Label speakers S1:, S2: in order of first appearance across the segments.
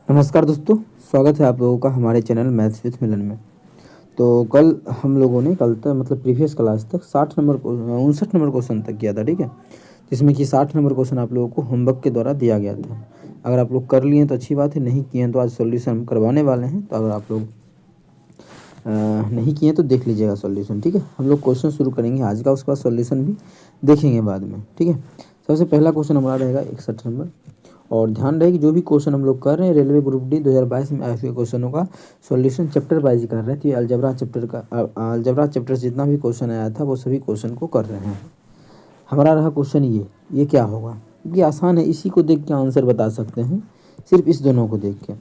S1: नमस्कार दोस्तों, स्वागत है आप लोगों का हमारे चैनल मैथ्स विथ मिलन में। तो कल हम लोगों ने कल तक मतलब प्रीवियस क्लास तक 59 नंबर क्वेश्चन तक किया था, ठीक है, जिसमें कि 60 नंबर क्वेश्चन आप लोगों को होमवर्क के द्वारा दिया गया था। अगर आप लोग कर लिए तो अच्छी बात है, नहीं किए हैं तो आज सॉल्यूशन हम करवाने वाले हैं। तो अगर आप लोग नहीं किए तो देख लीजिएगा सॉल्यूशन, ठीक है। हम लोग क्वेश्चन शुरू करेंगे आज का, उसके बाद सॉल्यूशन भी देखेंगे बाद में, ठीक है। सबसे पहला क्वेश्चन हमारा रहेगा 61 नंबर। और ध्यान रहे कि जो भी क्वेश्चन हम लोग कर रहे हैं रेलवे ग्रुप डी 2022 में आए हुए क्वेश्चनों का सॉल्यूशन चैप्टर वाइज कर रहे हैं। तो ये अलजबरा चैप्टर से जितना भी क्वेश्चन आया था वो सभी क्वेश्चन को कर रहे हैं। हमारा रहा क्वेश्चन ये क्या होगा, ये आसान है, इसी को देख के आंसर बता सकते हैं, सिर्फ इस दोनों को देख के,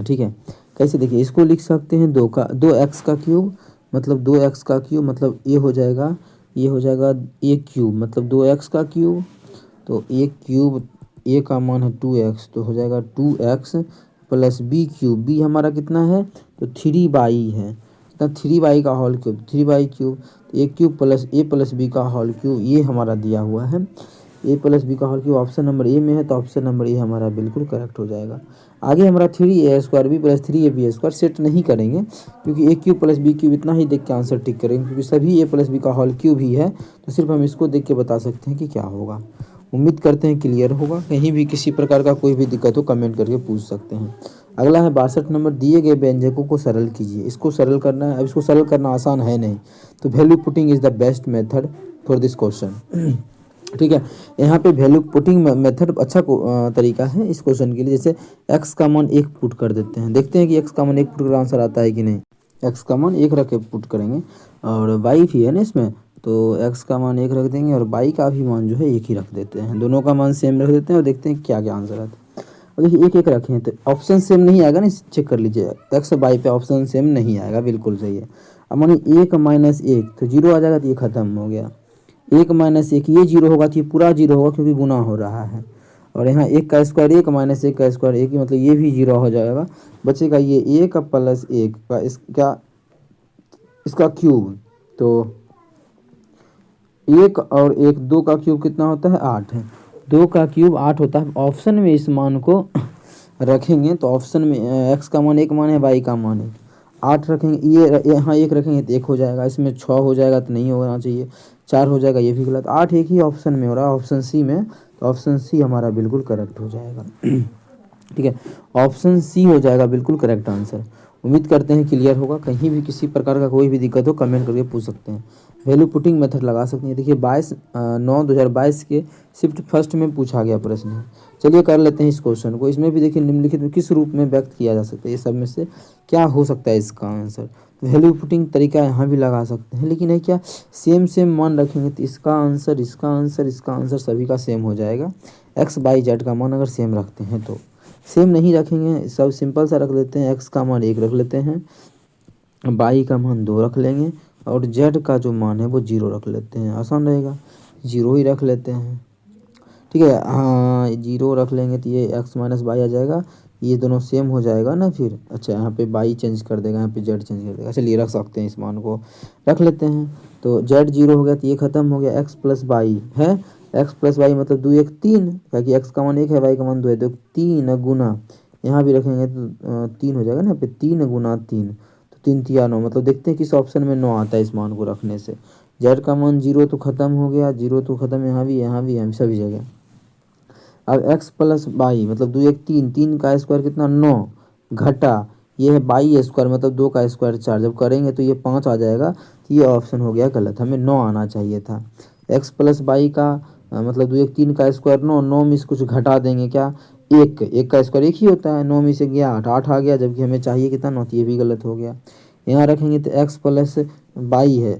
S1: ठीक है। कैसे देखिए, इसको लिख सकते हैं 2x का क्यूब, मतलब 2x का क्यूब मतलब ये हो जाएगा ए क्यूब, मतलब 2x का क्यूब। तो ए क्यूब, ए का मान है 2x, तो हो जाएगा 2x plus B cube. B हमारा कितना है तो 3y है, कितना 3y का होल क्यूब, 3y क्यूब। तो ए क्यूब प्लस बी का होल क्यूब, ये हमारा दिया हुआ है। ए प्लस बी का whole cube option number A में है, तो ऑप्शन नंबर ए हमारा बिल्कुल करेक्ट हो जाएगा। आगे हमारा 3a² B plus 3ab² set नहीं करेंगे, क्योंकि ए क्यूब प्लस बी क्यूब इतना ही देख के आंसर टिक करेंगे, क्योंकि सभी ए प्लस बी का होल क्यूब ही है। तो सिर्फ हम इसको देख के बता सकते हैं कि क्या होगा। उम्मीद करते हैं क्लियर होगा। कहीं भी किसी प्रकार का कोई भी दिक्कत हो कमेंट करके पूछ सकते हैं। अगला है 62 नंबर। दिए गए व्यंजकों को सरल कीजिए। इसको सरल करना है, अब इसको सरल करना आसान है नहीं, तो value putting his the best method for this question, ठीक है। यहाँ पे वैल्यू पुटिंग मेथड अच्छा तरीका है इस क्वेश्चन के लिए। जैसे x का मान 1 पुट कर देते हैं, देखते हैं कि x का मान 1 पुट कर आंसर आता है कि नहीं। x का मान 1 रख के पुट करेंगे, और y भी है ना इसमें, तो x का मान 1 रख देंगे और y का भी मान जो है 1 ही रख देते हैं। दोनों का मान सेम रख देते हैं और देखते हैं क्या क्या आंसर आता है। और देखिए 1 1 रखे हैं तो ऑप्शन सेम नहीं आएगा ना, चेक कर लीजिए। x और y पे ऑप्शन सेम नहीं आएगा, बिल्कुल सही है। अब मानिए 1 - 1 तो 0 आ जाएगा, तो ये खत्म हो गया। 1 - 1 ये 0 होगा, तो ये पूरा 0 होगा क्योंकि गुना हो रहा है। और यहाँ 1 का स्क्वायर 1 - 1 का स्क्वायर 1, मतलब ये भी 0 हो जाएगा। बचेगा ये 1 + 1 का इसका क्यूब, तो 1 और 1 2 का क्यूब कितना होता है 8 है, 2 का क्यूब 8 होता है। ऑप्शन में इस मान को रखेंगे तो ऑप्शन में x का मान 1 मान है, y का मान है 8 रखेंगे। ये यहाँ 1 रखेंगे तो 1 हो जाएगा, इसमें 6 हो जाएगा तो नहीं होना चाहिए, 4 हो जाएगा, ये भी गलत। 8 एक ही ऑप्शन में हो रहा है, ऑप्शन सी में, तो ऑप्शन सी हमारा बिल्कुल करेक्ट हो जाएगा, ठीक है। ऑप्शन सी हो जाएगा बिल्कुल करेक्ट आंसर। उम्मीद करते हैं क्लियर होगा। कहीं भी किसी प्रकार का कोई भी दिक्कत हो कमेंट करके पूछ सकते हैं। वैल्यू पुटिंग मेथड लगा सकते हैं। देखिए 22/9/2022 के शिफ्ट फर्स्ट में पूछा गया प्रश्न है। चलिए कर लेते हैं इस क्वेश्चन को। इसमें भी देखिए निम्नलिखित में किस रूप में व्यक्त किया जा सकता है, ये सब में से क्या हो सकता है इसका आंसर। वैल्यू पुटिंग तरीका यहाँ भी लगा सकते हैं, लेकिन है क्या सेम मान रखेंगे तो इसका आंसर सभी का सेम हो जाएगा। x y z का मान अगर सेम रखते हैं तो, सेम नहीं रखेंगे, सब सिंपल सा रख लेते हैं। x का मान 1 रख लेते हैं, y का मान 2 रख लेंगे, और z का जो मान है वो 0 रख लेते हैं। आसान रहेगा, 0 ही रख लेते हैं, ठीक है। हाँ 0 रख लेंगे तो ये x - y आ जाएगा, ये दोनों सेम हो जाएगा ना फिर। अच्छा यहाँ पे y चेंज कर देगा, यहाँ पे z चेंज कर देगा। चलिए रख सकते हैं, इस मान को रख लेते हैं। तो z 0 हो गया तो ये खत्म हो गया। x + y है, x + y मतलब 2 1 3, क्योंकि x का मान 1 है, y का मान 2 है, तो 3 गुना यहाँ भी रखेंगे तो 3 हो जाएगा ना, यहाँ पे 3 गुना 3, तो 3 तिया 9, मतलब देखते हैं किस ऑप्शन में 9 आता है इस मान को रखने से। z का मान 0 तो खत्म हो गया, 0 तो खत्म, यहाँ भी सभी जगह। अब x + y मतलब 2 1 3, 3 का स्क्वायर कितना 9, घटा ये है y² मतलब 2 का स्क्वायर 4, जब करेंगे तो ये 5 आ जाएगा, तो ये ऑप्शन हो गया गलत, हमें 9 आना चाहिए था। x + y का मतलब 2 1 3 का स्क्वायर 9, 9 में से कुछ घटा देंगे क्या 1, 1 का स्क्वायर 1 ही होता है, 9 में से गया 8, 8 आ गया, जबकि हमें चाहिए कितना 9, तो ये भी गलत हो गया। यहाँ रखेंगे तो x + y है,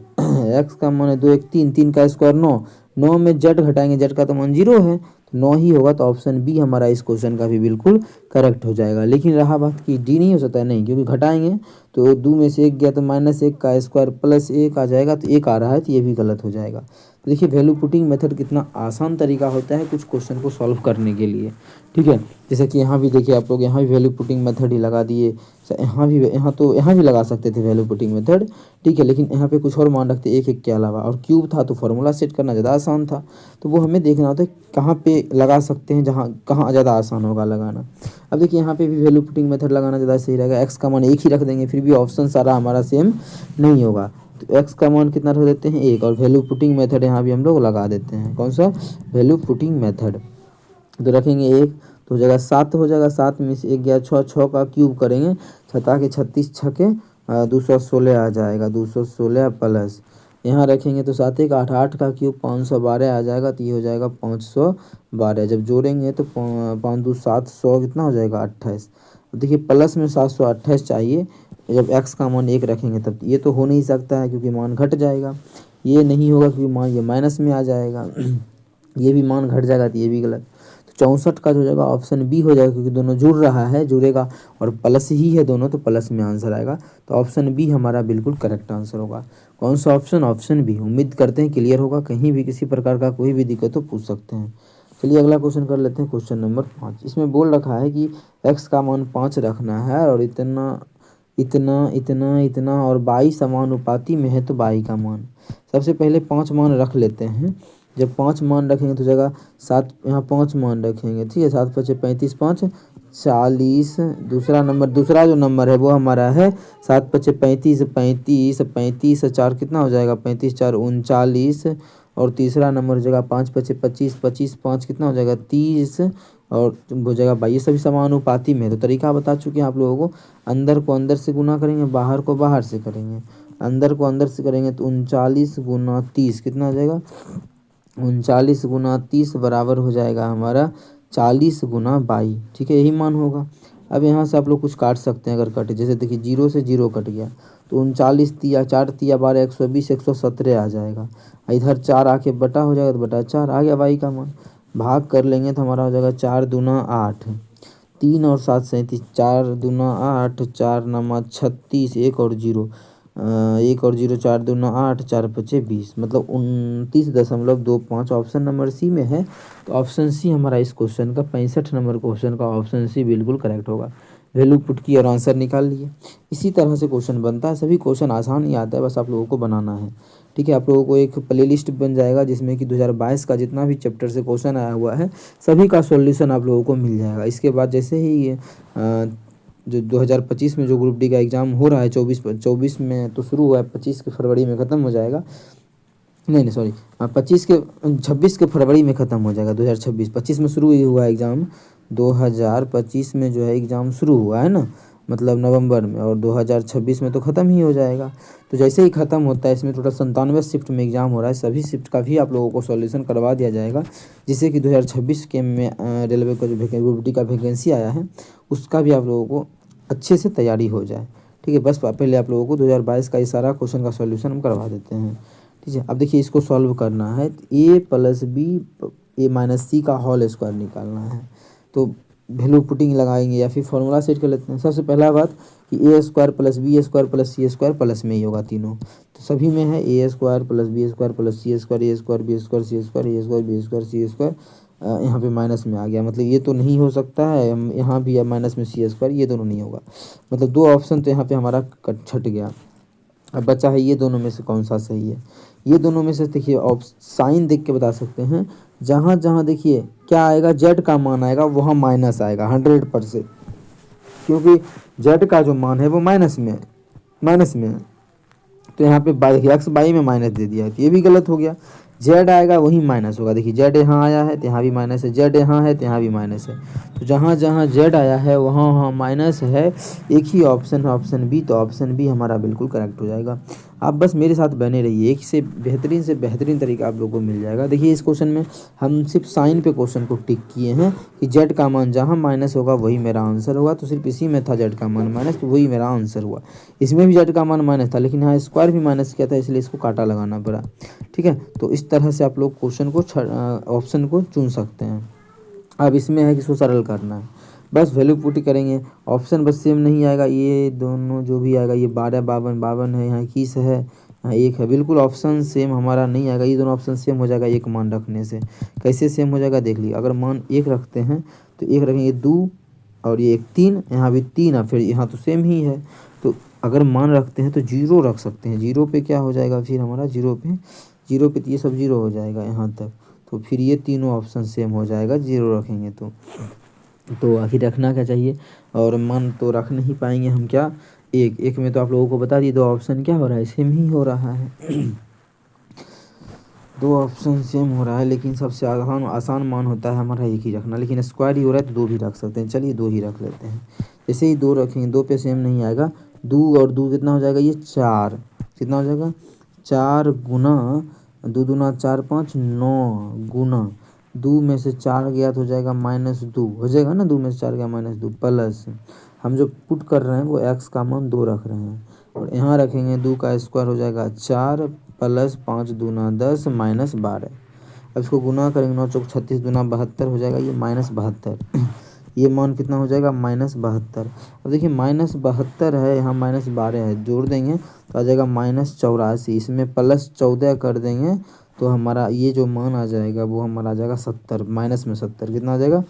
S1: x का मान है 2 1 3, 3 का स्क्वायर 9, 9 में z घटाएंगे, z का तो मान 0 है, तो 9 ही होगा, तो ऑप्शन बी हमारा इस क्वेश्चन का भी बिल्कुल करेक्ट हो जाएगा। लेकिन रहा बात कि डी नहीं हो सकता है, नहीं, क्योंकि घटाएंगे तो 2 में से 1 गया तो -1 का स्क्वायर +1 आ जाएगा, तो 1 आ रहा है, तो ये भी गलत हो जाएगा। तो देखिए वैल्यू पुटिंग मेथड कितना आसान तरीका होता है कुछ क्वेश्चन को सॉल्व करने के लिए, ठीक है। जैसे कि यहाँ भी देखिए आप लोग, यहाँ भी वैल्यू पुटिंग मेथड ही लगा दिए, यहाँ भी लगा सकते थे वैल्यू पुटिंग मेथड, ठीक है, लेकिन यहाँ पे कुछ और मान रखते एक एक के अलावा, और क्यूब था तो फॉर्मूला सेट करना ज़्यादा आसान था, तो वो हमें देखना होता है कहाँ पे लगा सकते हैं, कहाँ ज़्यादा आसान होगा लगाना। अब देखिए यहाँ पे भी वैल्यू पुटिंग मेथड लगाना ज़्यादा सही रहेगा। एक्स का मान एक ही रख देंगे, फिर भी ऑप्शन सारा हमारा सेम नहीं होगा, तो एक्स का मान कितना रख देते हैं 1, और वैल्यू पुटिंग मेथड यहाँ भी हम लोग लगा देते हैं। कौन सा? Value putting method. तो रखेंगे 1 तो हो जाएगा 7, हो जाएगा 7 में से 1 गया 6, 6 का क्यूब करेंगे, 6 के 36 छके 216 आ जाएगा, 216 प्लस यहाँ रखेंगे तो 7 1 8, 8 का क्यूब 512 आ जाएगा, तो ये हो जाएगा 512। जब जोड़ेंगे तो 5 2 7 100 कितना हो जाएगा 28। देखिए प्लस में 728 चाहिए, जब एक्स का मान 1 रखेंगे तब। ये तो हो नहीं सकता है क्योंकि मान घट जाएगा, ये नहीं होगा क्योंकि मान ये माइनस में आ जाएगा ये भी मान घट जाएगा तो ये भी गलत। तो 64 का जो जाएगा ऑप्शन बी हो जाएगा, क्योंकि दोनों जुड़ रहा है, जुड़ेगा और प्लस ही है दोनों, तो प्लस में आंसर आएगा। तो ऑप्शन बी हमारा बिल्कुल करेक्ट आंसर होगा। कौन सा ऑप्शन? Option B. उम्मीद करते हैं क्लियर होगा, कहीं भी किसी प्रकार का कोई भी दिक्कत हो पूछ सकते हैं। चलिए अगला क्वेश्चन कर लेते हैं, क्वेश्चन नंबर 5। इसमें बोल रखा है कि एक्स का मान 5 रखना है और इतना इतना इतना इतना और 22 समानुपाती में है, तो 22 का मान। सबसे पहले 5 मान रख लेते हैं। जब 5 मान रखेंगे तो जगह 7, यहाँ 5 मान रखेंगे, ठीक है। 7 5 35 5 40। दूसरा जो नंबर है वो हमारा है 7 5 35 35 35 4 कितना हो जाएगा 35 4 39, और तीसरा नंबर हो जाएगा 5 5 25 25 5 कितना हो जाएगा 30, और हो जाएगा 22। ये सभी समानुपाती में है, तो तरीका बता चुके हैं आप लोगों को। अंदर को अंदर से गुना करेंगे, बाहर को बाहर से करेंगे। अंदर को अंदर से करेंगे तो 39 गुना 30 कितना हो जाएगा 39 गुना 30 बराबर हो जाएगा हमारा 40 गुना 22, ठीक है, यही मान होगा। अब यहाँ से आप लोग कुछ काट सकते हैं अगर कटे, जैसे देखिए 0 से 0 कट गया तो 39 तिया 4 तिया 12 120 117 आ जाएगा। इधर 4 आके बटा हो जाएगा तो बटा 4 आ गया 22 का मान। भाग कर लेंगे तो हमारा हो जाएगा 4 दूना 8, 3 और 7 37, 4 दूना 8, 4 नमा 36, 1 और 0 4 दूना 8, 4 पचे 20, मतलब 29.25 ऑप्शन नंबर सी में है। तो ऑप्शन सी हमारा इस क्वेश्चन का 65 नंबर क्वेश्चन का ऑप्शन सी बिल्कुल करेक्ट होगा। वैल्यू पुट की और आंसर निकाल लिए। इसी तरह से क्वेश्चन बनता है, सभी क्वेश्चन आसान ही आता है, बस आप लोगों को बनाना है, ठीक है। आप लोगों को एक प्लेलिस्ट बन जाएगा जिसमें कि 2022 का जितना भी चैप्टर से क्वेश्चन आया हुआ है सभी का सॉल्यूशन आप लोगों को मिल जाएगा। इसके बाद जैसे ही जो 2025 में जो ग्रुप डी का एग्ज़ाम हो रहा है 24 में तो शुरू हुआ है, 25 के फरवरी में ख़त्म हो जाएगा, नहीं सॉरी 26 के फरवरी में ख़त्म हो जाएगा 2026। 25 में शुरू ही हुआ एग्ज़ाम, 2025 में जो है एग्ज़ाम शुरू हुआ है ना, मतलब नवंबर में, और 2026 में तो ख़त्म ही हो जाएगा। तो जैसे ही ख़त्म होता है, इसमें टोटल 97 शिफ्ट में एग्ज़ाम हो रहा है, सभी शिफ्ट का भी आप लोगों को सॉल्यूशन करवा दिया जाएगा, जिससे कि 2026 के में रेलवे का जो ग्रुप डी का वैकेंसी आया है उसका भी आप लोगों को अच्छे से तैयारी हो जाए, ठीक है। बस पहले आप लोगों को 2022 का ये सारा क्वेश्चन का सॉल्यूशन हम करवा देते हैं, ठीक है। अब देखिए इसको सॉल्व करना है, A plus B A minus सी का होल स्क्वायर निकालना है। तो वैल्यू पुटिंग लगाएंगे या फिर फॉर्मूला सेट कर लेते हैं। सबसे पहला बात कि A square plus B square plus C square plus में ही होगा तीनों, तो सभी में है A square plus B square plus C square, A square B square C square, A square B square C square, यहाँ पे माइनस में आ गया, मतलब ये तो नहीं हो सकता है, यहाँ भी है माइनस में सी स्क्वायर, ये दोनों नहीं होगा, मतलब 2 ऑप्शन तो यहाँ पे हमारा छट गया। अब बचा है ये दोनों में से कौन सा सही है। ये दोनों में से देखिए साइन देख के बता सकते हैं, जहाँ जहाँ देखिए क्या आएगा जेड का मान आएगा वहाँ माइनस आएगा 100%, क्योंकि जेड का जो मान है वो माइनस में है। तो यहाँ पे देखिए एक्स बाई में माइनस दे दिया है, तो ये भी गलत हो गया। जेड आएगा वही माइनस होगा, देखिए जेड यहाँ आया है तो यहाँ भी माइनस है, जेड यहाँ है तो यहाँ भी माइनस है, तो जहाँ जहाँ जेड आया है वहाँ माइनस है। एक ही ऑप्शन है ऑप्शन बी, तो ऑप्शन बी हमारा बिल्कुल करेक्ट हो जाएगा। आप बस मेरे साथ बने रहिए, एक से बेहतरीन तरीका आप लोगों को मिल जाएगा। देखिए इस क्वेश्चन में हम सिर्फ साइन पे क्वेश्चन को टिक किए हैं कि जेड का मान जहाँ माइनस होगा वही मेरा आंसर होगा, तो सिर्फ इसी में था जेड का मान माइनस, तो वही मेरा आंसर हुआ। इसमें भी जेड का मान माइनस था, लेकिन यहाँ स्क्वायर भी माइनस किया था, इसलिए इसको काटा लगाना पड़ा, ठीक है। तो इस तरह से आप लोग क्वेश्चन को ऑप्शन को चुन सकते हैं। अब इसमें है कि इसको सरल करना है, बस वैल्यू पुट करेंगे, ऑप्शन बस सेम नहीं आएगा, ये दोनों जो भी आएगा, ये 12 52 52 है, यहाँ 21 है, हाँ 1 है, बिल्कुल ऑप्शन सेम हमारा नहीं आएगा, ये दोनों ऑप्शन सेम हो जाएगा 1 मान रखने से। कैसे सेम हो जाएगा देख लीजिए, अगर मान 1 रखते हैं तो 1 रखेंगे 2 और ये 3, यहाँ भी 3 है, फिर यहाँ तो सेम ही है। तो अगर मान रखते हैं तो 0 रख सकते हैं, 0 पे क्या हो जाएगा फिर हमारा 0 पे तो ये सब 0 हो जाएगा यहाँ तक। तो फिर ये तीनों ऑप्शन सेम हो जाएगा 0 रखेंगे तो आखिर रखना क्या चाहिए, और मान तो रख नहीं पाएंगे हम क्या, 1 में तो आप लोगों को बता दिए 2 ऑप्शन क्या हो रहा है, सेम ही हो रहा है। 2 ऑप्शन सेम हो रहा है, लेकिन सबसे आसान मान होता है हमारा 1 ही रखना, लेकिन स्क्वायर ही हो रहा है तो 2 भी रख सकते हैं। चलिए 2 ही रख लेते हैं। जैसे ही 2 रखेंगे 2 पे सेम नहीं आएगा, 2 और 2 कितना हो जाएगा, ये 4 कितना हो जाएगा 4 गुना 2 दूना 4 5 9 गुना 2 में से 4 गया तो हो जाएगा -2 हो जाएगा ना, 2 में से 4 गया -2 प्लस हम जो पुट कर रहे हैं वो x का मान 2 रख रहे हैं, और यहाँ रखेंगे 2 का स्क्वायर हो जाएगा 4 प्लस 5 दूना 10 -12। अब इसको गुना करेंगे 9 चौक 36 दूना 72 हो जाएगा ये -72। ये मान कितना हो जाएगा -72। अब देखिए -72 है, यहाँ -12 है, जोड़ देंगे तो आ जाएगा -84। इसमें +14 कर देंगे तो हमारा ये जो मान आ जाएगा वो हमारा आ जाएगा 70, माइनस में 70 कितना आ जाएगा,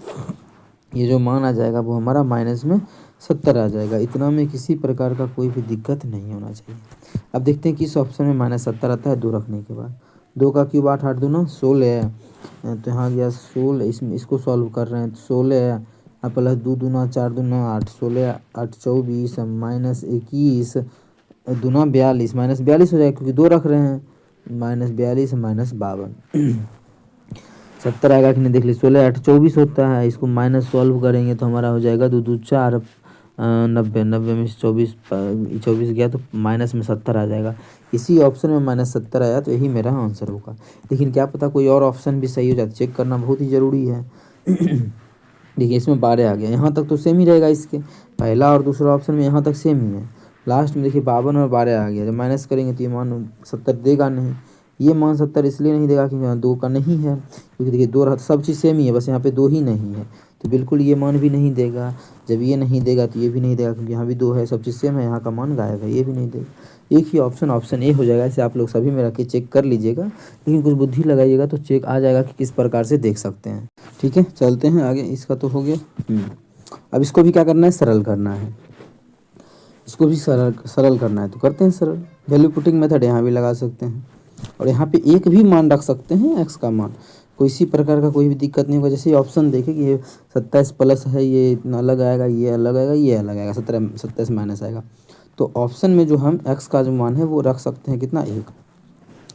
S1: ये जो मान आ जाएगा वो हमारा माइनस में 70 आ जाएगा। इतना में किसी प्रकार का कोई भी दिक्कत नहीं होना चाहिए। अब देखते हैं किस ऑप्शन में -70 आता है 2 रखने के बाद। 2 का क्यूब 8 8 दूना 16 है, तो यहाँ गया 16, इसमें इसको सॉल्व कर रहे हैं तो 16 है, प्लस 2 दूना 4 दूना 8, 16 8 24 -21 दूना 42, -42 हो जाएगा क्योंकि 2 रख रहे हैं, -42 -52 70 आएगा कि नहीं देख लीजिए। 16 8 24 होता है, इसको माइनस सॉल्व करेंगे तो हमारा हो जाएगा 2 2 4 90, 90 में से 24 गया तो माइनस में 70 आ जाएगा। इसी ऑप्शन में -70 आया तो यही मेरा आंसर होगा, लेकिन क्या पता कोई और ऑप्शन भी सही हो जाए, चेक करना बहुत ही ज़रूरी है। देखिए इसमें 12 आ गया, यहाँ तक तो सेम ही रहेगा, इसके पहला और दूसरा ऑप्शन में यहाँ तक सेम ही है। लास्ट में देखिए 52 और 12 आ गया, जब माइनस करेंगे तो ये मान 70 देगा नहीं, ये मान 70 इसलिए नहीं देगा क्योंकि यहाँ 2 का नहीं है, क्योंकि देखिए 2 रहा सब चीज़ सेम ही है, बस यहाँ पे 2 ही नहीं है, तो बिल्कुल ये मान भी नहीं देगा। जब ये नहीं देगा तो ये भी नहीं देगा क्योंकि यहाँ भी 2 है, सब चीज़ सेम है, यहाँ का मान गायब है, ये भी नहीं देगा। एक ही ऑप्शन ए हो जाएगा। ऐसे आप लोग सभी में रख के चेक कर लीजिएगा, लेकिन कुछ बुद्धि लगाइएगा तो चेक आ जाएगा कि किस प्रकार से देख सकते हैं। ठीक है, चलते हैं आगे। इसका तो हो गया। अब इसको भी क्या करना है, सरल करना है। इसको भी सरल करना है तो करते हैं सरल। वैल्यू पुटिंग मेथड यहाँ भी लगा सकते हैं, और यहाँ पे एक भी मान रख सकते हैं एक्स का मान, कोई इसी प्रकार का कोई भी दिक्कत नहीं होगा। जैसे ऑप्शन देखें कि ये 27 प्लस है, ये इतना अलग आएगा, ये अलग आएगा, ये अलग आएगा, 27 माइनस आएगा। तो ऑप्शन में जो हम एक्स का जो मान है वो रख सकते हैं कितना, 1।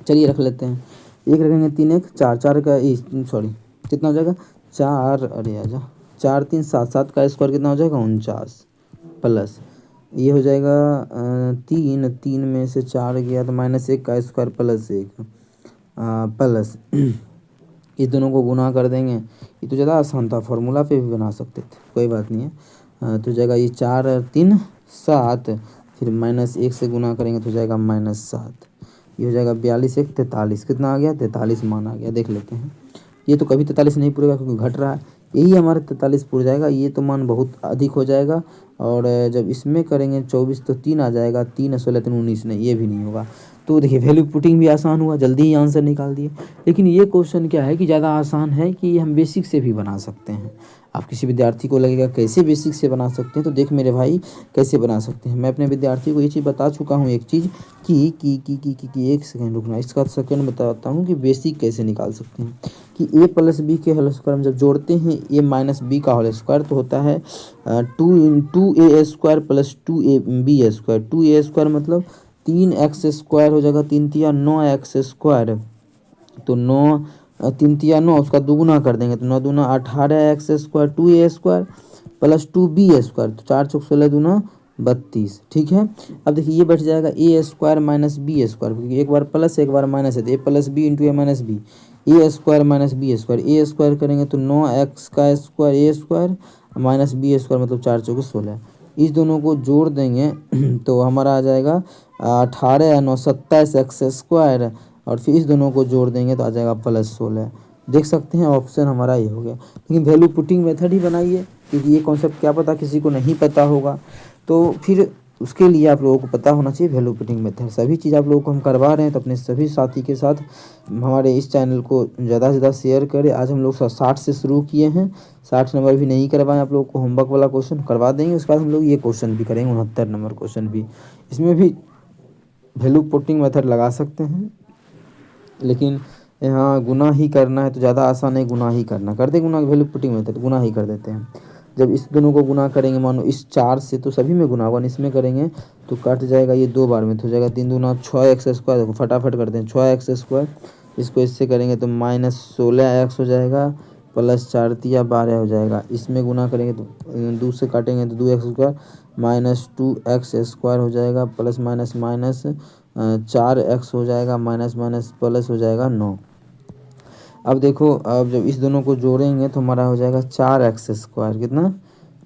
S1: चलिए रख लेते हैं, 1 रखेंगे 3 1 4 4 का सॉरी कितना हो जाएगा 4, अरे आजा 4 3 7 7 का स्क्वायर कितना हो जाएगा 49, प्लस ये हो जाएगा 3 में से 4 गया तो -1 का स्क्वायर प्लस 1 प्लस इस दोनों को गुना कर देंगे। ये तो ज़्यादा आसान था, फार्मूला पे भी बना सकते थे, कोई बात नहीं है। तो जाएगा ये 4 3 7, फिर -1 से गुना करेंगे तो जाएगा -7, ये हो जाएगा 42 1 43, कितना आ गया 43 मान आ गया। देख लेते हैं, ये तो कभी 43 नहीं पूरेगा क्योंकि घट रहा है, यही हमारा 43 पूर जाएगा, ये तो मान बहुत अधिक हो जाएगा। और जब इसमें करेंगे 24 तो 3 आ जाएगा, 3 16 3 19 नहीं, ये भी नहीं होगा। तो देखिए वैल्यू पुटिंग भी आसान हुआ, जल्दी ही आंसर निकाल दिए। लेकिन ये क्वेश्चन क्या है कि ज़्यादा आसान है कि हम बेसिक से भी बना सकते हैं। आप किसी विद्यार्थी को लगेगा कैसे बेसिक से बना सकते हैं, तो देख मेरे भाई कैसे बना सकते हैं। मैं अपने विद्यार्थी को ये चीज़ बता चुका हूँ, एक चीज़ कि 1 सेकंड रुकना, इसका सेकंड बताता हूँ कि बेसिक कैसे निकाल सकते हैं। कि a प्लस बी के होल स्क्वायर हम जब जोड़ते हैं a माइनस बी का होल स्क्वायर तो होता है 2a square plus 2ab square. 2a square मतलब 3x स्क्वायर हो जाएगा, 3 तिया 9x स्क्वायर, तो 9 3 तिया 9, उसका दुगुना कर देंगे तो 9 दूना 18x square 2a square plus 2b square, तो 4 चौक 16 दूना 32। ठीक है, अब देखिए ये बैठ जाएगा a square minus B square, क्योंकि एक बार प्लस एक बार माइनस है तो a plus B into A minus B, A square minus B square, A square करेंगे तो 9x का square A square minus B square मतलब 4 चौके 16। इस दोनों को जोड़ देंगे तो हमारा आ जाएगा 18 या 9 27 एक्स स्क्वायर, और फिर इस दोनों को जोड़ देंगे तो आ जाएगा +16। देख सकते हैं ऑप्शन हमारा ये हो गया। लेकिन वैल्यू पुटिंग मेथड ही बनाइए, क्योंकि ये कॉन्सेप्ट क्या पता किसी को नहीं पता होगा, तो फिर उसके लिए आप लोगों को पता होना चाहिए वैल्यू पुटिंग मेथड। सभी चीज़ आप लोगों को हम करवा रहे हैं, तो अपने सभी साथी के साथ हमारे इस चैनल को ज़्यादा से ज़्यादा शेयर करें। आज हम लोग 60 से शुरू किए हैं, 60 नंबर भी नहीं करवाएं। आप लोगों को होमवर्क वाला क्वेश्चन करवा देंगे, उसके बाद हम लोग ये क्वेश्चन भी करेंगे 69 नंबर क्वेश्चन भी। इसमें भी वैल्यू पुटिंग मेथड लगा सकते हैं, लेकिन यहाँ गुना ही करना है तो ज़्यादा आसान है गुना ही करना। कर दे गुना, वैल्यू पुटिंग मेथड गुना ही कर देते हैं। जब इस दोनों को गुना करेंगे, मानो इस 4 से, तो सभी में गुना होगा, इसमें करेंगे तो कट जाएगा, ये 2 बार में तो हो जाएगा 3 दूना 6x²। देखो फटाफट करते हैं, 6x²। इसको इससे करेंगे तो -16x हो जाएगा, प्लस 4 तिया 12 हो जाएगा। इसमें गुना करेंगे तो 2 से काटेंगे तो 2x² -2x² हो जाएगा, प्लस माइनस माइनस 4x हो जाएगा, माइनस माइनस प्लस हो जाएगा 9। अब देखो, अब जब इस दोनों को जोड़ेंगे तो हमारा हो जाएगा 4x²। कितना?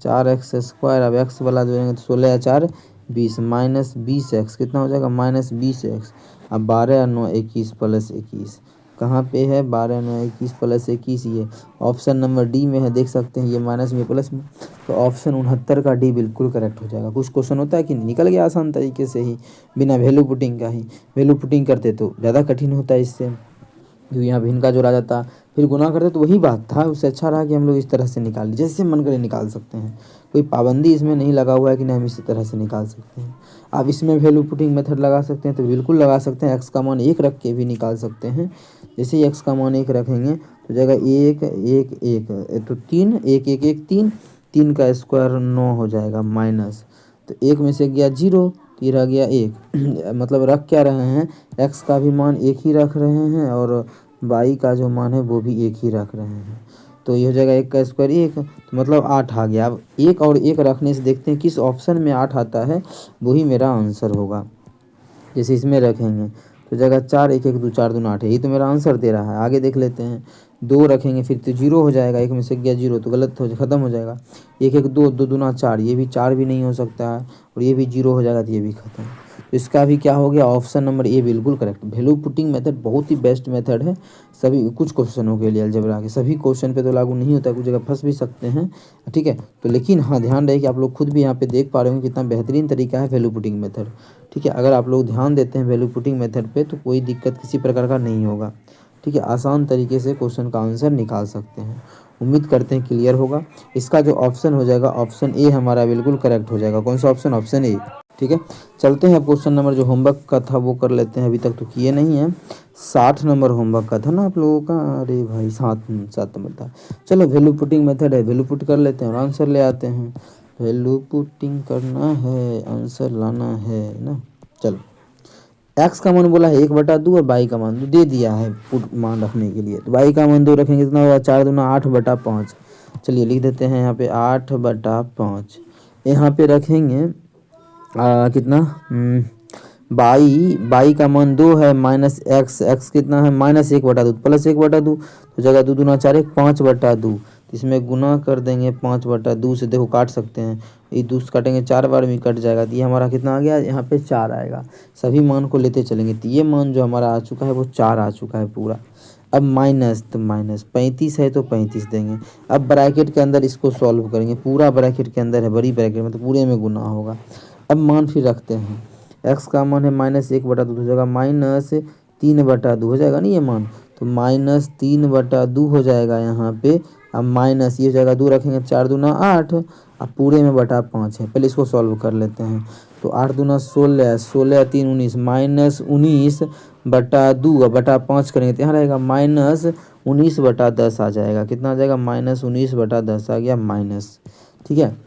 S1: 4x²। अब x वाला जोड़ेंगे तो 16 या 4 20, -20x कितना हो जाएगा? -20x। अब 12 या 9 21 प्लस 21 कहाँ पे है? 12 9 21 प्लस 21, ये ऑप्शन नंबर डी में है, देख सकते हैं, ये माइनस में प्लस में, तो ऑप्शन 69 का डी बिल्कुल करेक्ट हो जाएगा। कुछ क्वेश्चन होता है कि निकल गया आसान तरीके से ही, बिना वैल्यू पुटिंग का ही। वैल्यू पुटिंग करते तो ज़्यादा कठिन होता है इससे, क्योंकि यहाँ भिन्न का जोड़ा जाता, फिर गुना करते तो वही बात था। उससे अच्छा रहा कि हम लोग इस तरह से निकाल, जैसे मन करे निकाल सकते हैं, कोई पाबंदी इसमें नहीं लगा हुआ है कि नहीं हम इसी तरह से निकाल सकते हैं। आप इसमें वैल्यू पुटिंग मेथड लगा सकते हैं तो बिल्कुल लगा सकते हैं। एक्स का मान 1 रख के भी निकाल सकते हैं। जैसे ही एक्स का मान 1 रखेंगे तो जाएगा 1 1 1 तो 3 1 1 1 3, 3 का स्क्वायर 9 हो जाएगा, माइनस, तो 1 में से गया 0, तो ये रह गया 1 मतलब रख क्या रहे हैं? एक्स का भी मान 1 ही रख रहे हैं और वाई का जो मान है वो भी 1 ही रख रहे हैं। तो ये हो जाएगा 1 का स्क्वायर 1, तो मतलब 8 आ गया। अब 1 और 1 रखने से देखते हैं किस ऑप्शन में 8 आता है, वही मेरा आंसर होगा। जैसे इसमें रखेंगे तो जाएगा 4 1 1 2 4 दूना 8 है, ये तो मेरा आंसर दे रहा है। आगे देख लेते हैं, 2 रखेंगे फिर तो 0 हो जाएगा, 1 में से गया 0 तो गलत हो ख़त्म हो जाएगा। 1 1 2 2 दूना 4, ये भी 4 भी नहीं हो सकता है, और ये भी 0 हो जाएगा तो ये भी ख़त्म। तो इसका भी क्या हो गया? ऑप्शन नंबर ए बिल्कुल करेक्ट। वैल्यू पुटिंग मेथड बहुत ही बेस्ट मेथड है सभी कुछ क्वेश्चनों के लिए। अलजेब्रा के सभी क्वेश्चन पे तो लागू नहीं होता, कुछ जगह फंस भी सकते हैं, ठीक है। तो लेकिन हाँ, ध्यान रहे कि आप लोग खुद भी यहाँ पे देख पा रहे होंगे कितना बेहतरीन तरीका है वैल्यू पुटिंग मेथड, ठीक है। अगर आप लोग ध्यान देते हैं वैल्यू पुटिंग मेथड पे तो कोई दिक्कत किसी प्रकार का नहीं होगा, ठीक है। आसान तरीके से क्वेश्चन का आंसर निकाल सकते हैं। उम्मीद करते हैं क्लियर होगा। इसका जो ऑप्शन हो जाएगा, ऑप्शन ए हमारा बिल्कुल करेक्ट हो जाएगा। कौन सा ऑप्शन? ऑप्शन ए, ठीक है। चलते हैं क्वेश्चन नंबर जो होमवर्क का था वो कर लेते हैं, अभी तक तो किए नहीं हैं। 60 नंबर होमवर्क का था ना आप लोगों का? अरे भाई 7 नंबर था। चलो, वैल्यू पुटिंग मेथड है, वैल्यू पुट कर लेते हैं और आंसर ले आते हैं। वैल्यू पुटिंग करना है, आंसर लाना है ना। चलो, एक्स का मान बोला है 1/2 और वाई का मान 2 दे दिया है पुट मान रखने के लिए। तो वाई का मान 2 रखेंगे, कितना होगा? 4 दूना 8/5। चलिए लिख देते हैं यहाँ पे 8/5। यहाँ पे रखेंगे कितना? बाई का मान 2 है, माइनस एक्स, एक्स कितना है? -1/2 प्लस 1/2, तो जगह 2 दूना 4 1 5/2। इसमें गुना कर देंगे 5/2 से, देखो काट सकते हैं, ये 2 से काटेंगे 4 बार में कट जाएगा, तो ये हमारा कितना आ गया? यहाँ पे 4 आएगा। सभी मान को लेते चलेंगे तो ये मान जो हमारा आ चुका है वो 4 आ चुका है पूरा। अब माइनस, तो माइनस 35 है तो 35 देंगे। अब ब्रैकेट के अंदर इसको सॉल्व करेंगे, पूरा ब्रैकेट के अंदर है, बड़ी ब्रैकेट में, तो पूरे में गुना होगा। अब मान फिर रखते हैं, एक्स का मान है -1/2 हो जाएगा, -3/2 हो जाएगा नहीं ये मान, तो -3/2 हो जाएगा यहाँ पे। अब माइनस ये हो जाएगा, 2 रखेंगे, 4 दूना 8, अब पूरे में बटा 5 है। पहले इसको सॉल्व कर लेते हैं, तो 8 दूना 16, 16 3 19, -19/2 बटा 5 करेंगे तो यहाँ रहेगा -19/10 आ जाएगा। कितना आ जाएगा? -19/10 आ गया माइनस, ठीक है।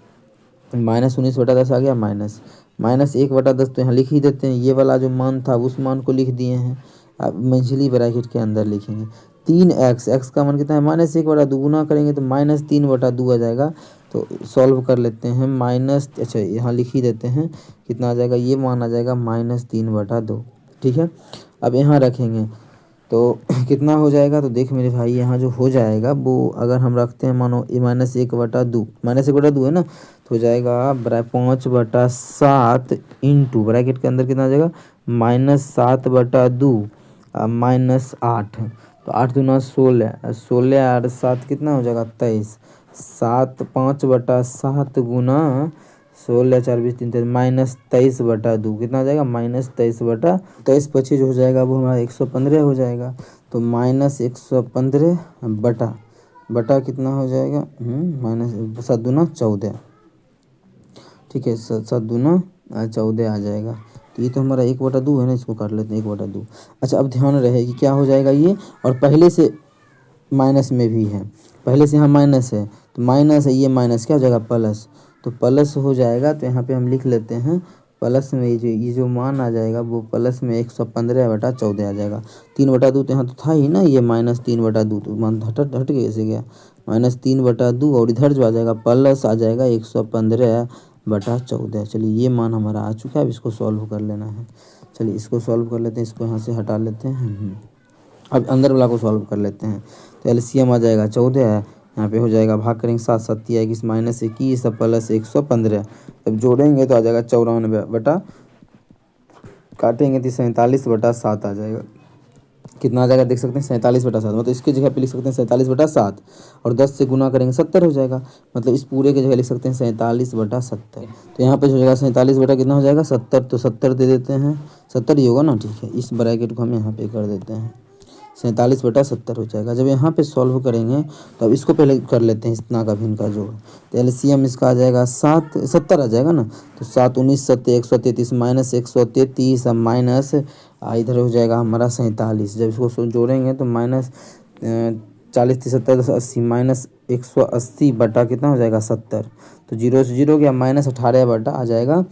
S1: -19/10 आ गया माइनस, -1/10 तो यहाँ लिख ही देते हैं। ये वाला जो मान था उस मान को लिख दिए हैं, अब मंझली ब्रैकेट के अंदर लिखेंगे 3x, एक्स का मान कितना है? -1/2, गुना करेंगे तो -3/2 आ जाएगा। तो सॉल्व कर लेते हैं, माइनस, अच्छा यहाँ लिख ही देते हैं, कितना आ जाएगा? ये मान आ जाएगा -3/2, ठीक है। अब यहाँ रखेंगे तो कितना हो जाएगा? तो देख मेरे भाई, यहाँ जो हो जाएगा वो अगर हम रखते हैं, मानो -1/2, -1/2 है ना, तो हो जाएगा 5/7 इंटू ब्रैकेट के अंदर कितना आ जाएगा? -7/2 -8, तो 8 दूना 16, 16 और 7 कितना हो जाएगा? 23, 7 5/7 गुना 16 4 20 3 -23/2 कितना हो जाएगा -23/23 25 हो जाएगा वो हमारा 115 हो जाएगा। तो -115 बटा कितना हो जाएगा माइनस 7 दूना 14, ठीक है 7 दूना 14 आ जाएगा। तो ये तो हमारा 1/2 है ना, इसको काट लेते हैं 1/2। अच्छा अब ध्यान रहे कि क्या हो जाएगा ये, और पहले से माइनस में भी है, पहले से यहाँ माइनस है तो माइनस है, ये माइनस क्या हो जाएगा प्लस, तो प्लस हो जाएगा। तो यहाँ पे हम लिख लेते हैं प्लस में ये जो मान आ जाएगा वो प्लस में 115/14 आ जाएगा। 3/2 तो यहाँ तो था ही ना, ये -3/2 तो मान हट कैसे गया, -3/2 और इधर जो आ जाएगा प्लस आ जाएगा 115/14। चलिए ये मान हमारा आ चुका है, अब इसको सॉल्व कर लेना है। चलिए इसको सॉल्व कर लेते हैं, इसको यहाँ से हटा लेते हैं। अब अंदर वाला को सॉल्व कर लेते हैं। तो एलसीएम आ जाएगा 14 है, यहाँ पे हो जाएगा भाग करेंगे 7 7 21 -21 प्लस 115, जब जोड़ेंगे तो आ जाएगा 94 बटा, काटेंगे तो 47/7 आ जाएगा। कितना आ जाएगा देख सकते हैं 47/7, मतलब इसकी जगह पे लिख सकते हैं 47/7 और 10 से गुना करेंगे 70 हो जाएगा, मतलब इस पूरे की जगह लिख सकते हैं 47/70। तो यहाँ पे हो जाएगा 47 बटा कितना हो जाएगा 70, तो 70 दे देते हैं, 70 ही होगा ना, ठीक है। इस ब्रैकेट को हम यहाँ पे कर देते हैं, 47/70 हो जाएगा। जब यहाँ पे सॉल्व करेंगे तो अब इसको पहले कर लेते हैं इतना का भी इनका जोड़। तो एलसीएम इसका आ जाएगा 70 आ जाएगा ना, तो 7 19 7 133 -133 अब माइनस इधर हो जाएगा हमारा 47। जब इसको जोड़ेंगे तो -40 70 80 -180 बटा कितना हो जाएगा 70, तो 0 से 0 गया, -18 बटा आ जाएगा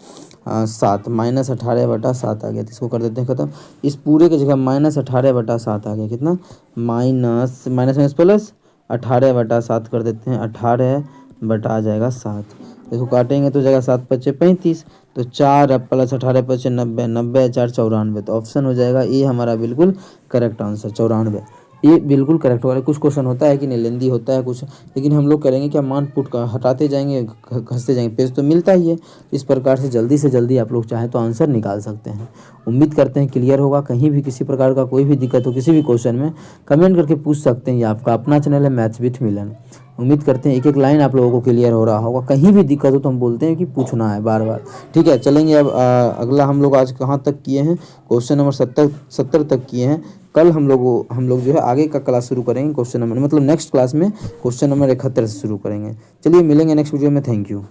S1: 7, -18/7 आ गया। तो इसको कर देते हैं खत्म। इस पूरे की जगह -18/7 आ गया, कितना माइनस माइनस प्लस 18/7 कर देते हैं, 18 बटा आ जाएगा 7। इसको काटेंगे तो जाएगा 7 5 35, तो 4 प्लस 18 5 90, 90 4 94। तो ऑप्शन हो जाएगा ये हमारा बिल्कुल करेक्ट आंसर 94। ये बिल्कुल करेक्ट होगा। कुछ क्वेश्चन होता है कि नहीं लेंदी होता है कुछ, लेकिन हम लोग करेंगे क्या, मान पुट का हटाते जाएंगे घसते जाएंगे, पेज तो मिलता ही है। इस प्रकार से जल्दी आप लोग चाहें तो आंसर निकाल सकते हैं। उम्मीद करते हैं क्लियर होगा। कहीं भी किसी प्रकार का कोई भी दिक्कत हो किसी भी क्वेश्चन में कमेंट करके पूछ सकते हैं। ये आपका अपना चैनल है मैथ्स विथ मिलन। उम्मीद करते हैं एक एक लाइन आप लोगों को क्लियर हो रहा होगा। कहीं भी दिक्कत हो तो हम बोलते हैं कि पूछना है बार बार, ठीक है। चलेंगे अब अगला हम लोग आज कहाँ तक किए हैं, क्वेश्चन नंबर 70 तक किए हैं। कल हम लोग जो है आगे का क्लास शुरू करेंगे, क्वेश्चन नंबर मतलब नेक्स्ट क्लास में क्वेश्चन नंबर 71 से शुरू करेंगे। चलिए मिलेंगे नेक्स्ट वीडियो में, थैंक यू।